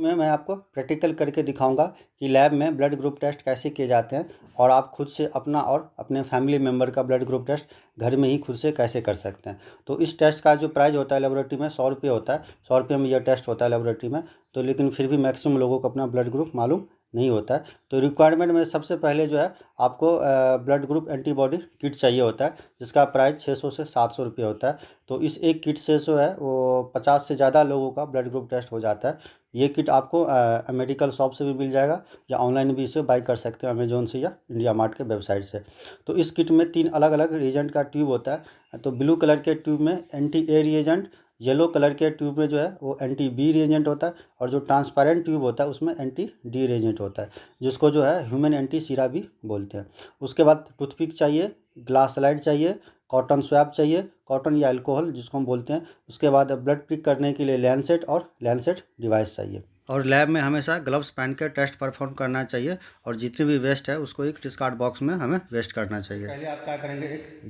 में मैं आपको प्रैक्टिकल करके दिखाऊंगा कि लैब में ब्लड ग्रुप टेस्ट कैसे किए जाते हैं और आप खुद से अपना और अपने फैमिली मेम्बर का ब्लड ग्रुप टेस्ट घर में ही खुद से कैसे कर सकते हैं। तो इस टेस्ट का जो प्राइस होता है लेबोरेटरी में 100 रुपये होता है। 100 रुपये में यह टेस्ट होता है लेबोरेटरी में। तो लेकिन फिर भी मैक्सिमम लोगों को अपना ब्लड ग्रुप मालूम नहीं होता है। तो रिक्वायरमेंट में सबसे पहले जो है आपको ब्लड ग्रुप एंटीबॉडी किट चाहिए होता है, जिसका प्राइस 600 से 700 रुपये होता है। तो इस एक किट से जो है वो 50 से ज़्यादा लोगों का ब्लड ग्रुप टेस्ट हो जाता है। ये किट आपको मेडिकल शॉप से भी मिल जाएगा या ऑनलाइन भी इसे बाई कर सकते हैं अमेजोन से या इंडिया मार्ट के वेबसाइट से। तो इस किट में 3 अलग अलग रिएजेंट का ट्यूब होता है। तो ब्लू कलर के ट्यूब में anti A reagent, yellow colour के ट्यूब में जो है वो एंटी बी रिएजेंट होता है, और जो ट्रांसपेरेंट ट्यूब होता है उसमें एंटी डी रिएजेंट होता है, जिसको जो है ह्यूमन एंटी सीरा भी बोलते हैं। उसके बाद टूथपिक चाहिए, ग्लास स्लाइड चाहिए, कॉटन स्वैब चाहिए, कॉटन या अल्कोहल जिसको हम बोलते हैं। उसके बाद ब्लड पिक करने के लिए लैंसेट और लैंसेट डिवाइस चाहिए। और लैब में हमेशा ग्लव्स पहन कर टेस्ट परफॉर्म करना चाहिए, और जितने भी वेस्ट है उसको एक डिस्कार्ड बॉक्स में हमें वेस्ट करना चाहिए। पहले आप क्या करेंगे, एक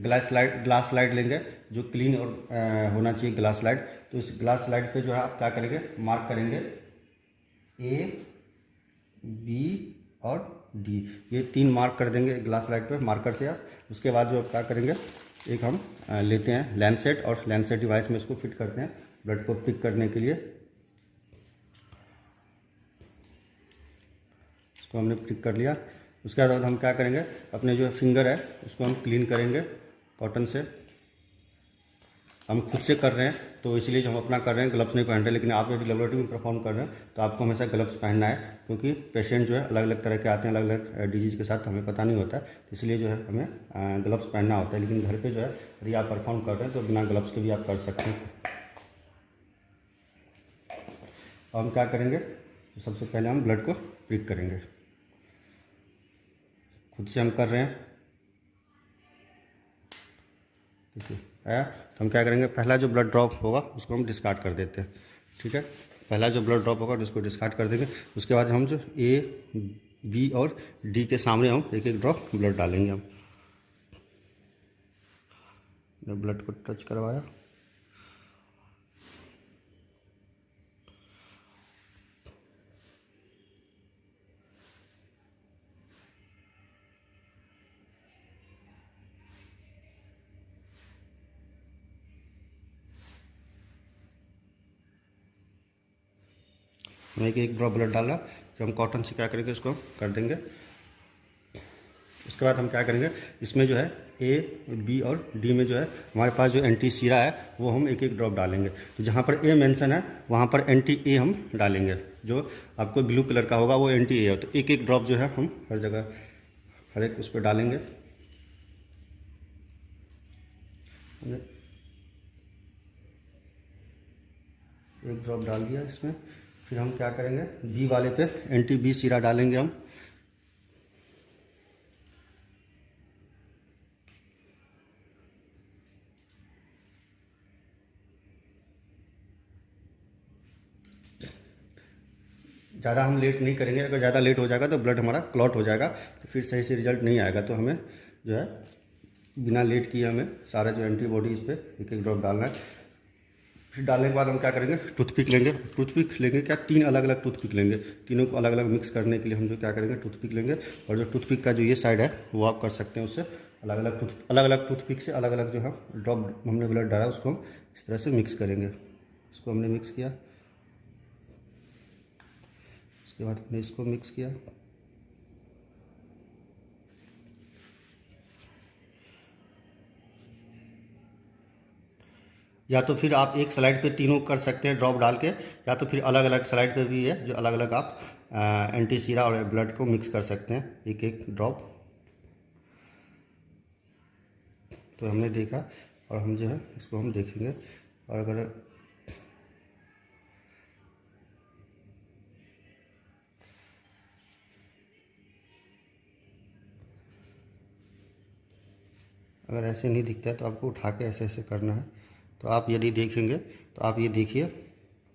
ग्लास स्लाइड लेंगे जो क्लीन और होना चाहिए ग्लास स्लाइड। तो इस ग्लास स्लाइड पे जो है आप क्या करेंगे, मार्क करेंगे ए, बी और डी, ये 3 मार्क कर देंगे ग्लास स्लाइड पे मार्कर से आप। उसके बाद जो क्या करेंगे, एक हम लेते हैं लैंसेट, और लैंसेट डिवाइस में इसको फिट करते हैं ब्लड को पिक करने के लिए। इसको हमने पिक कर लिया। उसके बाद हम क्या करेंगे, अपने जो फिंगर है उसको हम क्लीन करेंगे कॉटन से। हम खुद से कर रहे हैं तो इसलिए जो हम अपना कर रहे हैं ग्लव्स नहीं पहन रहे, लेकिन आप यदि लेबोरेटरी में परफॉर्म कर रहे हैं तो आपको हमेशा ग्लव्स पहनना है, क्योंकि पेशेंट जो है अलग अलग तरह के आते हैं, अलग अलग डिजीज़ के साथ, हमें पता नहीं होता है। तो इसलिए जो है हमें ग्लव्स पहनना होता है। लेकिन घर पे जो है यदि आप परफॉर्म कर रहे हैं तो बिना ग्लव्स के भी आप कर सकते हैं। और हम क्या करेंगे, तो सबसे पहले हम ब्लड को प्रिक करेंगे। खुद से हम कर रहे हैं, ठीक है आया। तो हम क्या करेंगे, पहला जो ब्लड ड्रॉप होगा उसको हम डिस्कार्ड कर देते हैं, ठीक है। पहला जो ब्लड ड्रॉप होगा उसको डिस्कार्ड कर देंगे। उसके बाद हम जो ए, बी और डी के सामने हम एक एक ड्रॉप ब्लड डालेंगे। हम ब्लड को टच करवाया, एक एक ड्रॉप ब्लड डाला। फिर हम कॉटन से क्या करेंगे, इसको कर देंगे। उसके बाद हम क्या करेंगे, इसमें जो है ए, बी और डी में जो है हमारे पास जो एंटी सीरा है वो हम एक एक ड्रॉप डालेंगे। तो जहाँ पर ए मेंशन है वहाँ पर एंटी ए हम डालेंगे। जो आपको ब्लू कलर का होगा वो एंटी ए है। तो एक एक ड्रॉप जो है हम हर जगह हर एक उस पर डालेंगे। एक ड्रॉप डाल दिया इसमें। फिर हम क्या करेंगे, बी वाले पे एंटी बी सीरा डालेंगे हम। ज़्यादा हम लेट नहीं करेंगे, अगर ज़्यादा लेट हो जाएगा तो ब्लड हमारा क्लॉट हो जाएगा, तो फिर सही से रिजल्ट नहीं आएगा। तो हमें जो है बिना लेट किए हमें सारा जो एंटीबॉडी इस पर एक एक ड्रॉप डालना है। फिर डालने के बाद हम क्या करेंगे, टूथपिक लेंगे। टूथपिक लेंगे क्या, 3 अलग अलग टूथपिक लेंगे। तीनों को अलग अलग मिक्स करने के लिए हम जो क्या करेंगे, टूथपिक लेंगे। और जो टूथपिक का जो ये साइड है वो आप कर सकते हैं, उससे अलग अलग टूथपिक से अलग अलग जो है ड्रॉप हमने ब्लड डाला उसको हम इस तरह से मिक्स करेंगे। इसको हमने मिक्स किया, उसके बाद हमने इसको मिक्स किया। या तो फिर आप एक स्लाइड पे तीनों कर सकते हैं ड्रॉप डाल के, या तो फिर अलग अलग स्लाइड पे भी है जो अलग अलग आप एंटी सीरा और ब्लड को मिक्स कर सकते हैं एक एक ड्रॉप। तो हमने देखा और हम जो है इसको हम देखेंगे। और अगर ऐसे नहीं दिखता है तो आपको उठा के ऐसे ऐसे करना है। तो आप यदि देखेंगे तो आप ये देखिए,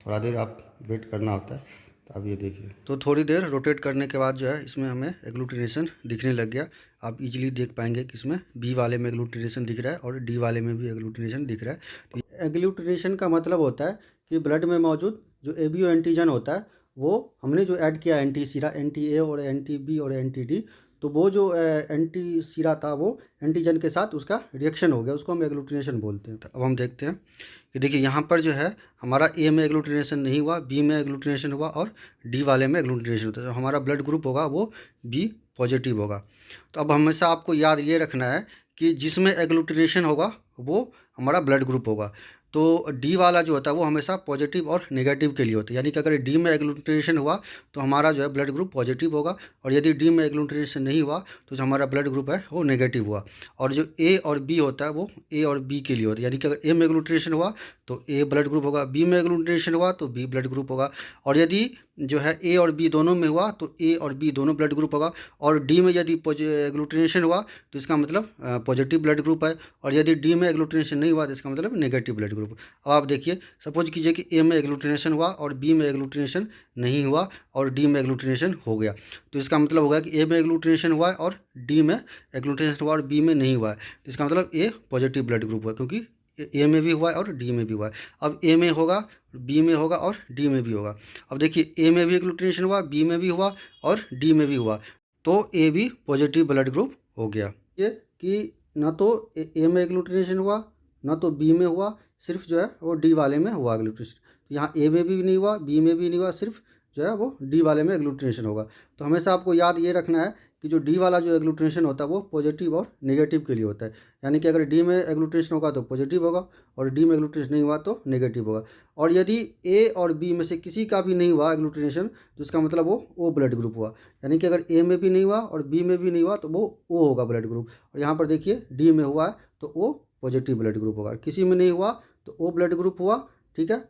थोड़ा देर आप वेट करना होता है। तो आप ये देखिए, तो थोड़ी देर रोटेट करने के बाद जो है इसमें हमें एग्लूटिनेशन दिखने लग गया। आप इजीली देख पाएंगे कि इसमें बी वाले में एग्लूटिनेशन दिख रहा है और डी वाले में भी एग्लूटिनेशन दिख रहा है। तो एग्लूटिनेशन का मतलब होता है कि ब्लड में मौजूद जो एबीओ एंटीजन होता है वो हमने जो ऐड किया एंटी सीरा, एंटी ए और एंटी बी और एंटी डी, तो वो जो एंटी सीरा था वो एंटीजन के साथ उसका रिएक्शन हो गया, उसको हम एग्लूटिनेशन बोलते हैं। तो अब हम देखते हैं कि देखिए यहाँ पर जो है हमारा ए में एग्लूटिनेशन नहीं हुआ, बी में एग्लूटिनेशन हुआ और डी वाले में एग्लूटिनेशन होता है। तो हमारा ब्लड ग्रुप होगा वो बी पॉजिटिव होगा। तो अब हमेशा आपको याद ये रखना है कि जिसमें एग्लूटिनेशन होगा वो हमारा ब्लड ग्रुप होगा। तो डी वाला जो होता है वो हमेशा पॉजिटिव और नेगेटिव के लिए होता है, यानी कि अगर डी में एग्लूटिनेशन हुआ तो हमारा जो है ब्लड ग्रुप पॉजिटिव होगा, और यदि डी में एग्लूटिनेशन नहीं हुआ तो जो हमारा ब्लड ग्रुप है वो नेगेटिव हुआ। और जो ए और बी होता है वो ए और बी के लिए होता है, यानी कि अगर ए में एग्लूटिनेशन हुआ तो ए ब्लड ग्रुप होगा, बी में एग्लूटिनेशन हुआ तो बी ब्लड ग्रुप होगा, और यदि जो है ए और बी दोनों में हुआ तो ए और बी दोनों ब्लड ग्रुप होगा, और डी में यदि एग्लूटिनेशन हुआ तो इसका मतलब पॉजिटिव ब्लड ग्रुप है, और यदि डी में एग्लूटिनेशन नहीं हुआ तो इसका मतलब नेगेटिव ब्लड ग्रुप। अब आप देखिए, सपोज कीजिए कि ए में एग्लूटिनेशन हुआ और बी में एग्लूटिनेशन नहीं हुआ और डी में एग्लूटिनेशन हो गया, तो इसका मतलब होगा कि ए में एग्लूटिनेशन हुआ है और डी में एग्लूटिनेशन हुआ और बी में नहीं हुआ है, तो इसका मतलब ए पॉजिटिव ब्लड ग्रुप हुआ, क्योंकि ए में भी हुआ है और डी में भी हुआ है। अब ए में होगा, बी में होगा और डी में भी होगा। अब देखिए ए में भी एग्लूटिनेशन हुआ, बी में भी हुआ और डी में भी हुआ, तो ए भी पॉजिटिव ब्लड ग्रुप हो गया। ये कि ना तो ए में एग्लूटिनेशन हुआ ना तो बी में हुआ, सिर्फ जो है वो डी वाले में हुआ एग्लूटिनेशन। तो यहाँ ए में भी नहीं हुआ, बी में भी नहीं हुआ, सिर्फ जो है वो डी वाले में एग्लूटिनेशन होगा। तो हमेशा आपको याद ये रखना है कि जो डी वाला जो एग्लूटिनेशन होता है वो पॉजिटिव और नेगेटिव के लिए होता है, यानी कि अगर डी में एग्लूटिनेशन होगा तो पॉजिटिव होगा और डी में एग्लूटिनेशन नहीं हुआ तो नेगेटिव होगा। और यदि ए और बी में से किसी का भी नहीं हुआ एग्लूटिनेशन तो इसका मतलब वो ओ ब्लड ग्रुप हुआ, यानी कि अगर ए में भी नहीं हुआ और बी में भी नहीं हुआ तो वो ओ होगा ब्लड ग्रुप। और यहाँ पर देखिए डी में हुआ है तो ओ पॉजिटिव ब्लड ग्रुप होगा, किसी में नहीं हुआ तो ओ ब्लड ग्रुप हुआ। ठीक है,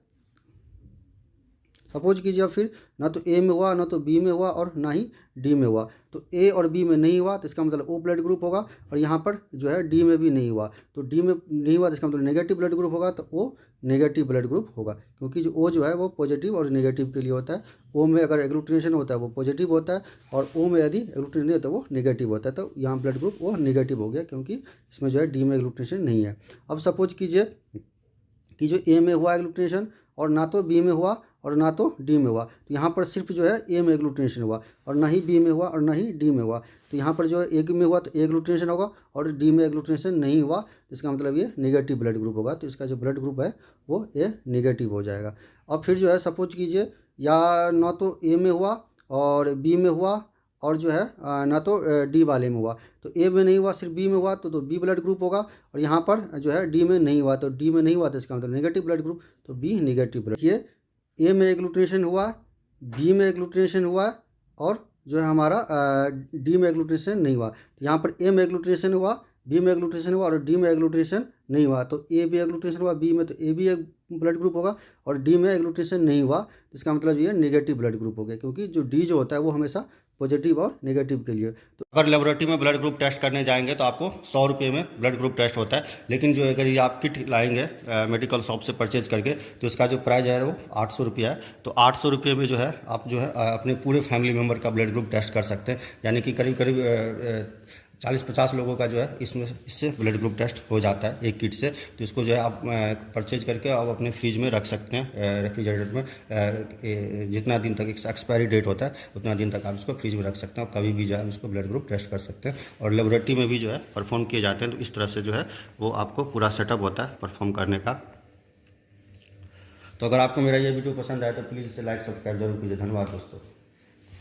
सपोज कीजिए अब फिर ना तो ए में हुआ ना तो बी में हुआ और ना ही डी में हुआ, तो ए और बी में नहीं हुआ तो इसका मतलब ओ ब्लड ग्रुप होगा, और यहाँ पर जो है डी में भी नहीं हुआ तो डी में नहीं हुआ तो इसका मतलब नेगेटिव ब्लड ग्रुप होगा, तो ओ नेगेटिव ब्लड ग्रुप होगा, क्योंकि जो ओ जो है वो पॉजिटिव और नेगेटिव के लिए होता है। ओ में अगर एग्लूटिनेशन होता है वो पॉजिटिव होता है, और ओ में यदि एग्लूटिनेशन नहीं होता वो नेगेटिव होता है, तो यहाँ ब्लड ग्रुप वो नेगेटिव हो गया, क्योंकि इसमें जो है डी में एग्लूटिनेशन नहीं है। अब सपोज कीजिए कि जो ए में हुआ एग्लूटिनेशन और ना तो बी में हुआ और ना तो डी में हुआ, तो यहाँ पर सिर्फ जो है ए में एग्लूटिनेशन हुआ और ना ही बी में हुआ और ना ही डी में हुआ, तो यहाँ पर जो है ए में हुआ तो ए एग्लूटिनेशन होगा और डी में एग्लूटिनेशन नहीं हुआ, तो इसका मतलब ये नेगेटिव ब्लड ग्रुप होगा, तो इसका जो ब्लड ग्रुप है वो ए नेगेटिव हो जाएगा। अब फिर जो है सपोज कीजिए या ना तो ए में हुआ और बी में हुआ और जो है ना तो डी वाले में हुआ, तो ए में नहीं हुआ सिर्फ बी में हुआ तो बी ब्लड ग्रुप होगा, और यहाँ पर जो है डी में नहीं हुआ तो डी में नहीं हुआ तो इसका मतलब नेगेटिव ब्लड ग्रुप, तो बी नेगेटिव ब्लड। ये ए में एग्लूटिनेशन हुआ, बी में एग्लूटिनेशन हुआ और जो है हमारा डी में एग्लूटिनेशन नहीं हुआ, तो यहाँ पर ए में एग्लूटिनेशन हुआ, बी में एग्लूटिनेशन हुआ और डी में एग्लूटिनेशन नहीं हुआ, तो ए भी एग्लूटिनेशन हुआ बी में तो ए भी एक ब्लड ग्रुप होगा, और डी में एग्लूटिनेशन नहीं हुआ तो इसका मतलब ये नेगेटिव ब्लड ग्रुप हो गया, क्योंकि जो डी जो होता है वो हमेशा पॉजिटिव और नेगेटिव के लिए। तो अगर लेबोरेटरी में ब्लड ग्रुप टेस्ट करने जाएंगे तो आपको 100 रुपये में ब्लड ग्रुप टेस्ट होता है, लेकिन जो अगर ये आप किट लाएंगे मेडिकल शॉप से परचेज करके तो इसका जो प्राइस है वो 800 रुपया है। तो 800 रुपये में जो है आप जो है अपने पूरे फैमिली मेम्बर का ब्लड ग्रुप टेस्ट कर सकते हैं, यानी कि करीब करीब 40-50 लोगों का जो है इससे ब्लड ग्रुप टेस्ट हो जाता है एक किट से। तो इसको जो है आप परचेज करके आप अपने फ्रिज में रख सकते हैं, रेफ्रिजरेटर में, जितना दिन तक एक्सपायरी डेट होता है उतना दिन तक आप इसको फ्रिज में रख सकते हैं, और कभी भी जो है इसको ब्लड ग्रुप टेस्ट कर सकते हैं। और लेबोरेटरी में भी जो है परफॉर्म किए जाते हैं, तो इस तरह से जो है वो आपको पूरा सेटअप होता है परफॉर्म करने का। तो अगर आपको मेरा ये वीडियो पसंद आए तो प्लीज़ इसे लाइक सब्सक्राइब जरूर कीजिए। धन्यवाद दोस्तों।